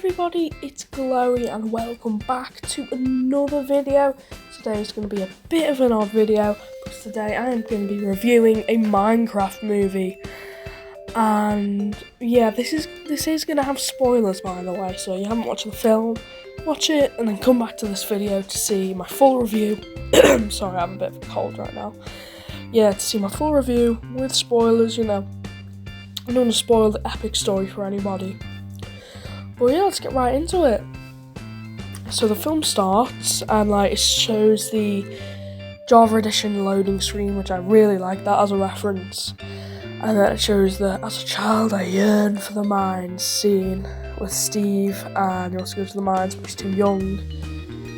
everybody, it's Glory and welcome back to another video. Today is going to be a bit of an odd video because today I am going to be reviewing a Minecraft movie. And yeah, this is going to have spoilers, by the way, so you haven't watched the film, watch it and then come back to this video to see my full review. Sorry, I have a bit of a cold right now. Yeah, to see my full review with spoilers, I don't want to spoil the epic story for anybody. But yeah, let's get right into it. So the film starts and it shows the Java Edition loading screen, which I really like that as a reference. And then it shows the "As a child I yearned for the mines" scene with Steve, and he wants to go to the mines but he's too young.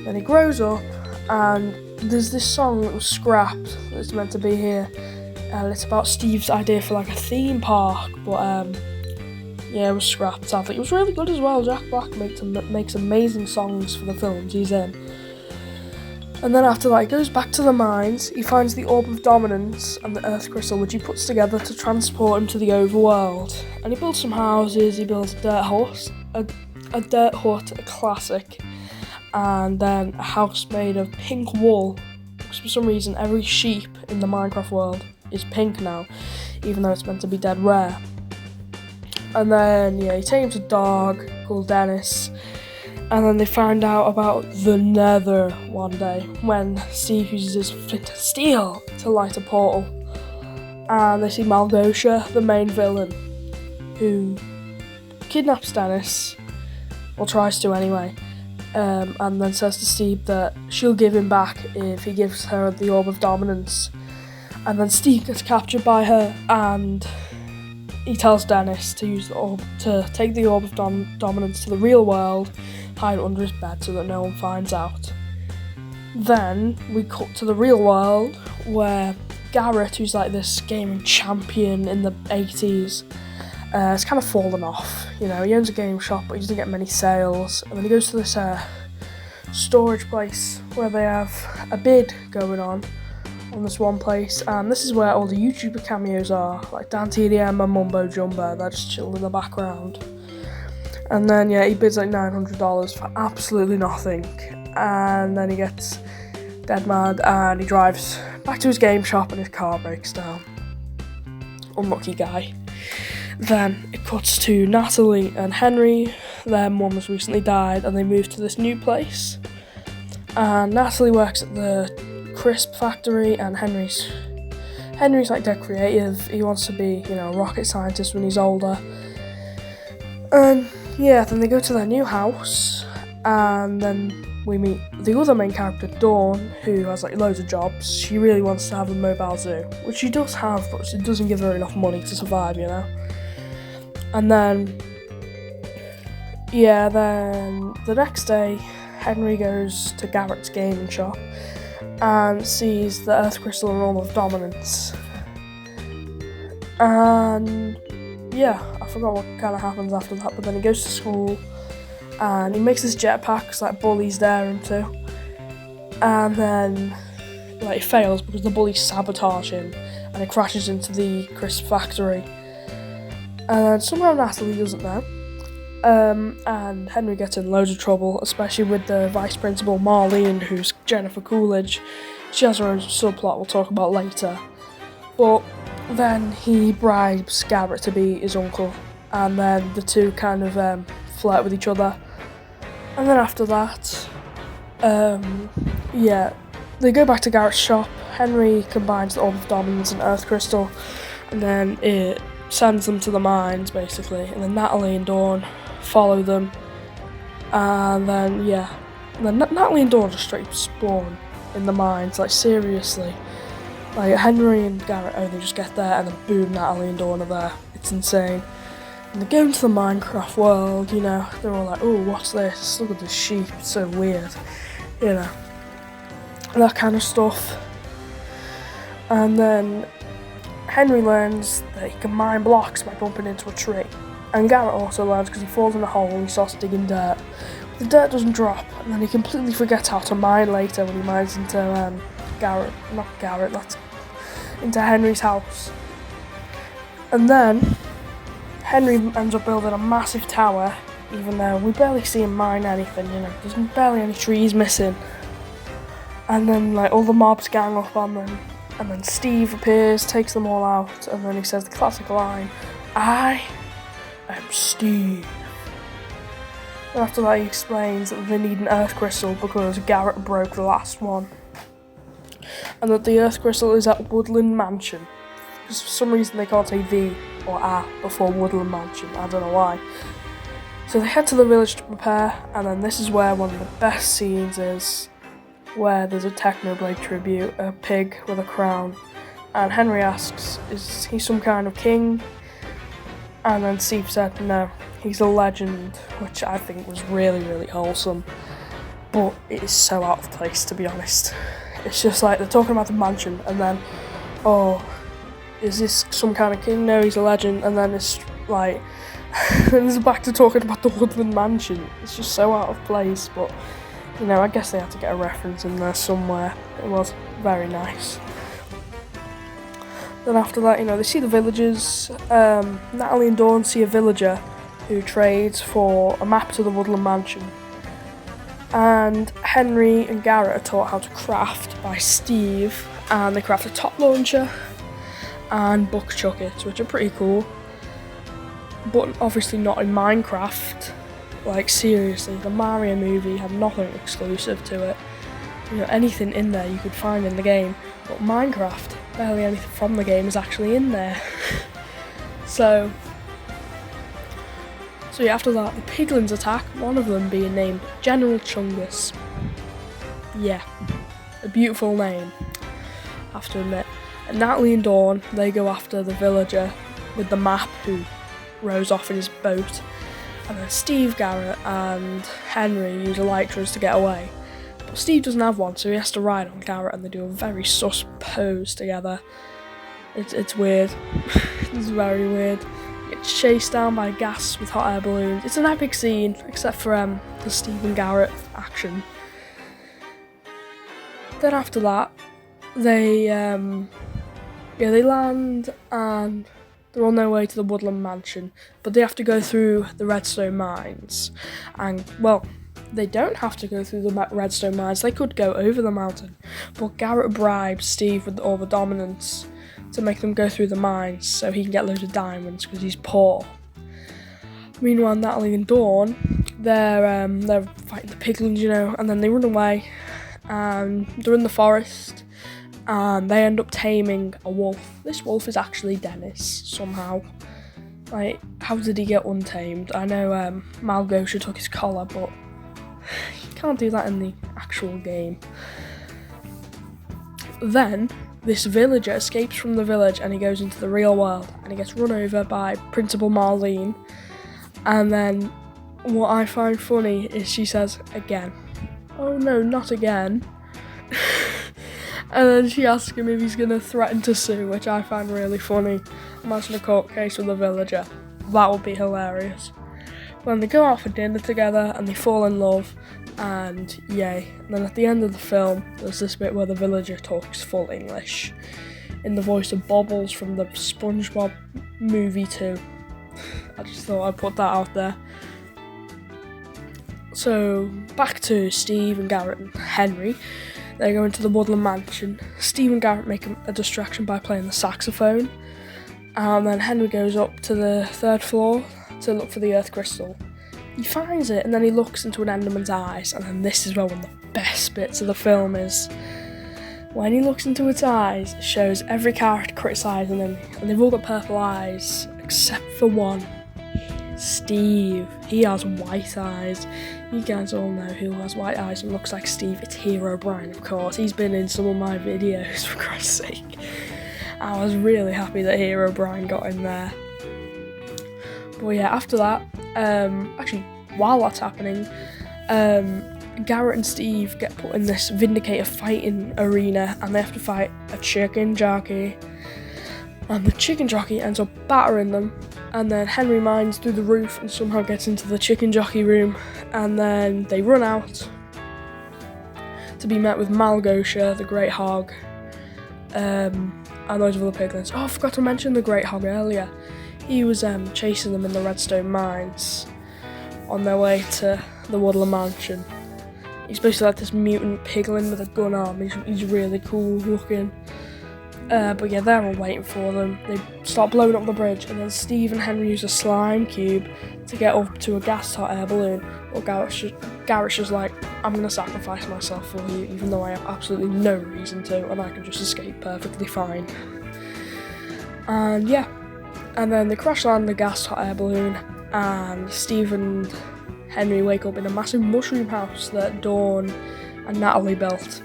Then he grows up and there's this song that was scrapped that's meant to be here. And it's about Steve's idea for a theme park, but yeah, it was scrapped sadly. It was really good as well. Jack Black makes amazing songs for the films he's in. And then after that, he goes back to the mines. He finds the Orb of Dominance and the Earth Crystal, which he puts together to transport him to the overworld. And he builds some houses. He builds a dirt hut, a classic, and then a house made of pink wool. Because for some reason, every sheep in the Minecraft world is pink now, even though it's meant to be dead rare. And then he tames a dog called Dennis, and then they find out about the Nether one day when Steve uses his flint and steel to light a portal, and they see Malgosia, the main villain, who kidnaps Dennis, or tries to anyway, and then says to Steve that she'll give him back if he gives her the Orb of Dominance. And then Steve gets captured by her, and he tells Dennis to use the orb to take the Orb of Dominance to the real world, hide under his bed so that no one finds out. Then we cut to the real world where Garrett, who's this gaming champion in the 80s, has kind of fallen off. He owns a game shop but he doesn't get many sales, and then he goes to this storage place where they have a bid going on this one place, and this is where all the YouTuber cameos are, like DanTDM and Mumbo Jumbo. They're just chilling in the background. And then he bids $900 for absolutely nothing, and then he gets dead mad and he drives back to his game shop and his car breaks down. Unlucky guy. Then it cuts to Natalie and Henry. Their mum has recently died and they move to this new place, and Natalie works at the crisp factory, and Henry's dead creative. He wants to be a rocket scientist when he's older. And then they go to their new house, and then we meet the other main character, Dawn, who has loads of jobs. She really wants to have a mobile zoo, which she does have, but it doesn't give her enough money to survive, And then the next day Henry goes to Garrett's gaming shop and sees the Earth Crystal and Orb of Dominance. And I forgot what kind of happens after that, but then he goes to school and he makes this jetpack because bullies dare him to. And then he fails because the bullies sabotage him and it crashes into the crisp factory. And somehow Natalie doesn't know. And Henry gets in loads of trouble, especially with the vice principal Marlene, who's Jennifer Coolidge. She has her own subplot we'll talk about later. But then he bribes Garrett to be his uncle, and then the two kind of flirt with each other. And then after that, they go back to Garrett's shop. Henry combines the Orb of Dominance and Earth Crystal, and then it sends them to the mines, basically. And then Natalie and Dawn follow them, and then Natalie and Dawn just straight spawn in the mines, seriously. Henry and Garrett, they just get there and then boom, Natalie and Dawn are there. It's insane. And they go into the Minecraft world, they're all oh, what's this? Look at this sheep, it's so weird, that kind of stuff. And then Henry learns that he can mine blocks by bumping into a tree. And Garrett also learns because he falls in a hole and he starts digging dirt. But the dirt doesn't drop, and then he completely forgets how to mine later when he mines into into Henry's house. And then Henry ends up building a massive tower even though we barely see him mine anything, you know, there's barely any trees missing. And then like all the mobs gang up on them, and then Steve appears, takes them all out, and then he says the classic line, "I am Steve." And after that he explains that they need an earth crystal because Garrett broke the last one. And that the earth crystal is at Woodland Mansion. Because for some reason they can't say the or a before Woodland Mansion, I don't know why. So they head to the village to prepare, and then this is where one of the best scenes is, where there's a Technoblade tribute, a pig with a crown. And Henry asks, is he some kind of king? And then Steve said, no, he's a legend, which I think was really, really wholesome. But it is so out of place, to be honest. It's just like they're talking about the mansion, and then, oh, is this some kind of king? No, he's a legend. And then it's like, and it's back to talking about the Woodland Mansion. It's just so out of place, but you know, I guess they had to get a reference in there somewhere. It was very nice. Then after that, you know, they see the villagers. Natalie and Dawn see a villager who trades for a map to the Woodland Mansion. And Henry and Garrett are taught how to craft by Steve, and they craft a top launcher and buck chuckets, which are pretty cool. But obviously not in Minecraft. Like seriously, the Mario movie had nothing exclusive to it. You know, anything in there you could find in the game, but Minecraft, barely anything from the game is actually in there. So yeah, after that, the piglins attack, one of them being named General Chungus. Yeah, a beautiful name, I have to admit. And Natalie and Dawn, they go after the villager with the map who rows off in his boat. And then Steve, Garrett and Henry use elytras to get away. But Steve doesn't have one, so he has to ride on Garrett, and they do a very sus pose together. It's weird. It's very weird. Gets chased down by gas with hot air balloons. It's an epic scene, except for the Steve and Garrett action. Then after that, they land and they're on their way to the Woodland Mansion, but they have to go through the Redstone Mines. And well, they don't have to go through the Redstone Mines. They could go over the mountain, but Garrett bribes Steve with all the dominance to make them go through the mines so he can get loads of diamonds because he's poor. Meanwhile, Natalie and Dawn, they're fighting the piglins, you know, and then they run away, and they're in the forest, and they end up taming a wolf. This wolf is actually Dennis somehow. Like, how did he get untamed? I know Malgosha took his collar, but you can't do that in the actual game. Then this villager escapes from the village and he goes into the real world, and he gets run over by Principal Marlene. And then what I find funny is she says, again. Oh no, not again. And then she asks him if he's going to threaten to sue, which I find really funny. Imagine a court case with a villager. That would be hilarious. When they go out for dinner together and they fall in love, and yay. And then at the end of the film, there's this bit where the villager talks full English in the voice of Bobbles from the SpongeBob movie 2. I just thought I'd put that out there. So back to Steve and Garrett and Henry. They go into the Woodland Mansion. Steve and Garrett make a distraction by playing the saxophone. And then Henry goes up to the 3rd floor to look for the earth crystal. He finds it, and then he looks into an Enderman's eyes, and then this is where one of the best bits of the film is. When he looks into its eyes, it shows every character criticising him, and they've all got purple eyes, except for one. Steve. He has white eyes. You guys all know who has white eyes and looks like Steve. It's Herobrine, of course. He's been in some of my videos, for Christ's sake. I was really happy that Herobrine got in there. But yeah, after that, actually, while that's happening, Garrett and Steve get put in this Vindicator fighting arena, and they have to fight a chicken jockey. And the chicken jockey ends up battering them, and then Henry mines through the roof and somehow gets into the chicken jockey room, and then they run out to be met with Malgosha, the Great Hog, and those other piglins. Oh, I forgot to mention the Great Hog earlier. He was chasing them in the Redstone Mines. on their way to the Woodland Mansion. He's basically like this mutant piglin with a gun arm. He's really cool looking. But yeah, they're all waiting for them. They start blowing up the bridge, and then Steve and Henry use a slime cube to get up to a gas hot air balloon. Well, Garrett's just like, I'm going to sacrifice myself for you, even though I have absolutely no reason to, and I can just escape perfectly fine. And yeah, and then they crash land the gas hot air balloon, and Steve and Henry wake up in a massive mushroom house that Dawn and Natalie built,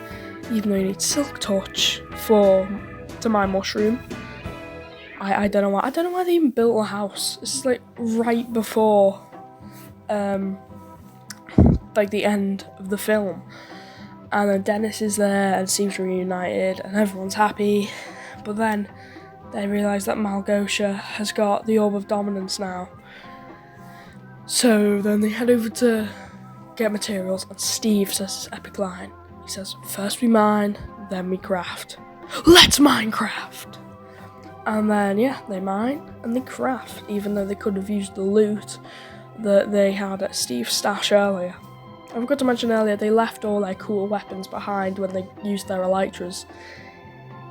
even though you need Silk Touch to mine mushroom. I don't know why they even built a house. This is like right before like the end of the film, and then Dennis is there and Steve's reunited and everyone's happy, but then they realise that Malgosha has got the Orb of Dominance now. So then they head over to get materials, and Steve says this epic line. He says, "First we mine, then we craft. Let's Minecraft!" And then yeah, they mine and they craft, even though they could have used the loot that they had at Steve's stash earlier. I forgot to mention earlier, they left all their cool weapons behind when they used their elytras.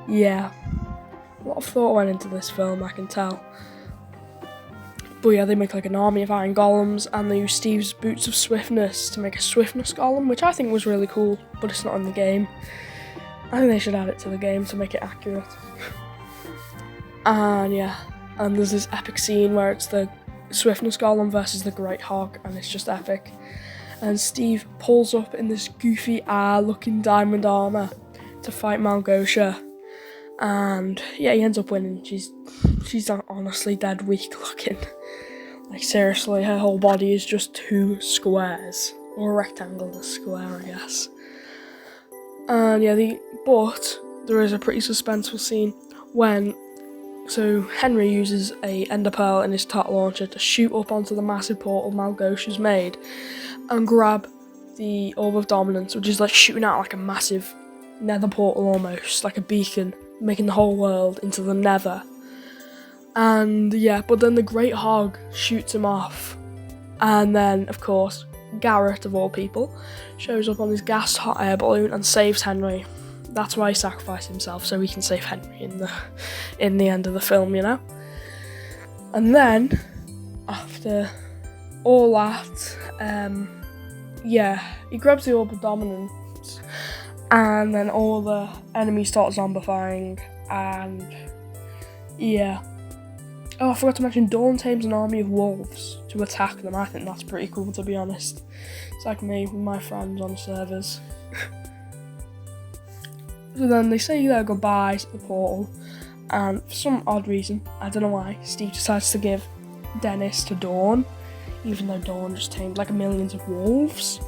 Yeah, a lot of thought went into this film, I can tell. But yeah, they make like an army of iron golems, and they use Steve's boots of swiftness to make a swiftness golem, which I think was really cool, but it's not in the game. I think they should add it to the game to make it accurate. And yeah, and there's this epic scene where it's the swiftness golem versus the great hog, and it's just epic. And Steve pulls up in this goofy looking diamond armor to fight Malgosha, and yeah, he ends up winning. She's honestly dead weak looking. Like seriously, her whole body is just 2 squares, or a rectangle, a square, I guess. And yeah, but there is a pretty suspenseful scene when Henry uses a ender pearl in his tot launcher to shoot up onto the massive portal Malgosha's made and grab the Orb of Dominance, which is like shooting out like a massive nether portal almost, like a beacon, making the whole world into the nether. And yeah, but then the Great Hog shoots him off, and then of course Garrett, of all people, shows up on his gas hot air balloon and saves Henry. That's why he sacrificed himself, so he can save Henry in the end of the film, you know. And then after all that, yeah, he grabs the Orb of Dominance, and then all the enemies start zombifying, and yeah. Oh, I forgot to mention, Dawn tames an army of wolves to attack them. I think that's pretty cool, to be honest. It's like me with my friends on servers. So then they say their goodbyes at the portal, and for some odd reason, I don't know why, Steve decides to give Dennis to Dawn, even though Dawn just tamed like millions of wolves.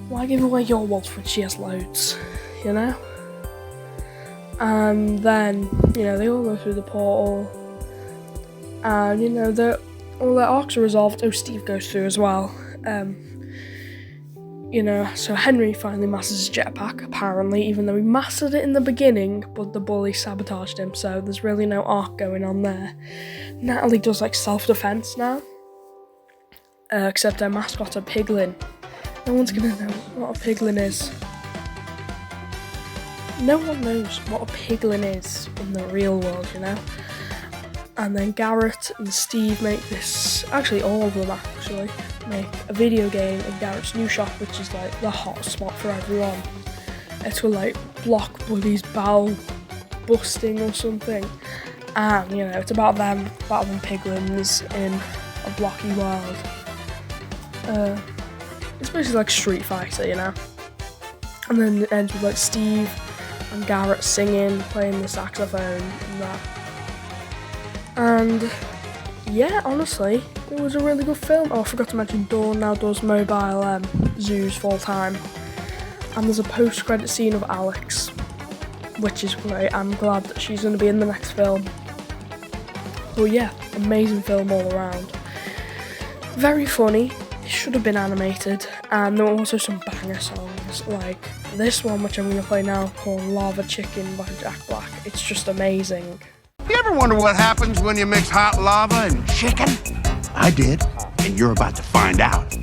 Why give away your wolves when she has loads, you know? And then, you know, they all go through the portal, and you know, all their arcs are resolved. Oh, Steve goes through as well. You know, so Henry finally masters his jetpack, apparently, even though he mastered it in the beginning, but the bully sabotaged him, so there's really no arc going on there. Natalie does like self-defense now, except her mascot's a piglin. No one's gonna know what a piglin is. No one knows what a piglin is in the real world, you know? And then Garrett and Steve make this, actually all of them actually, make a video game in Garrett's new shop, which is like the hot spot for everyone. It's called like Block Buddies Bowel Busting or something. And you know, it's about them battling piglins in a blocky world. It's basically like Street Fighter, you know? And then it ends with like Steve and Garrett singing, playing the saxophone and that. And yeah, honestly, it was a really good film. Oh, I forgot to mention Dawn now does mobile zoos full time. And there's a post-credit scene of Alex, which is great. I'm glad that she's going to be in the next film. But yeah, amazing film all around. Very funny. It should have been animated. And there were also some banger songs, like this one, which I'm going to play now, called Lava Chicken by Jack Black. It's just amazing. You ever wonder what happens when you mix hot lava and chicken? I did. and you're about to find out.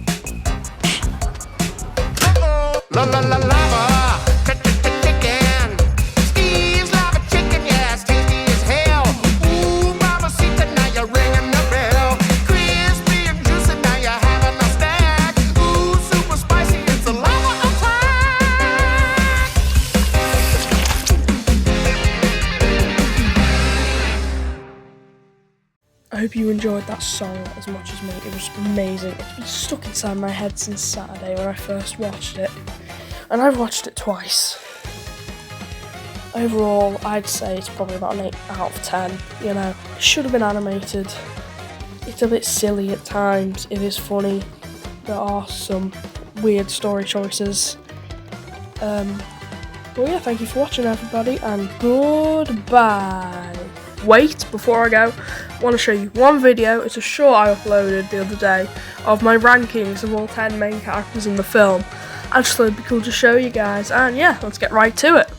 La la la lava, chicken. Steve's lava chicken, yeah, it's tasty as hell. Ooh, mamacita, now you're ringing the bell. Crispy and juicy, now you're having a snack. Ooh, super spicy, it's a lava attack. I hope you enjoyed that song as much as me. It was amazing. It's been stuck inside my head since Saturday when I first watched it. And I've watched it twice. Overall, I'd say it's probably about an 8 out of 10. You know, it should have been animated. It's a bit silly at times. It is funny. There are some weird story choices. But yeah, thank you for watching, everybody, and goodbye. Wait, before I go, I want to show you one video. It's a short I uploaded the other day of my rankings of all 10 main characters in the film. I just thought it'd be cool to show you guys, and yeah, let's get right to it.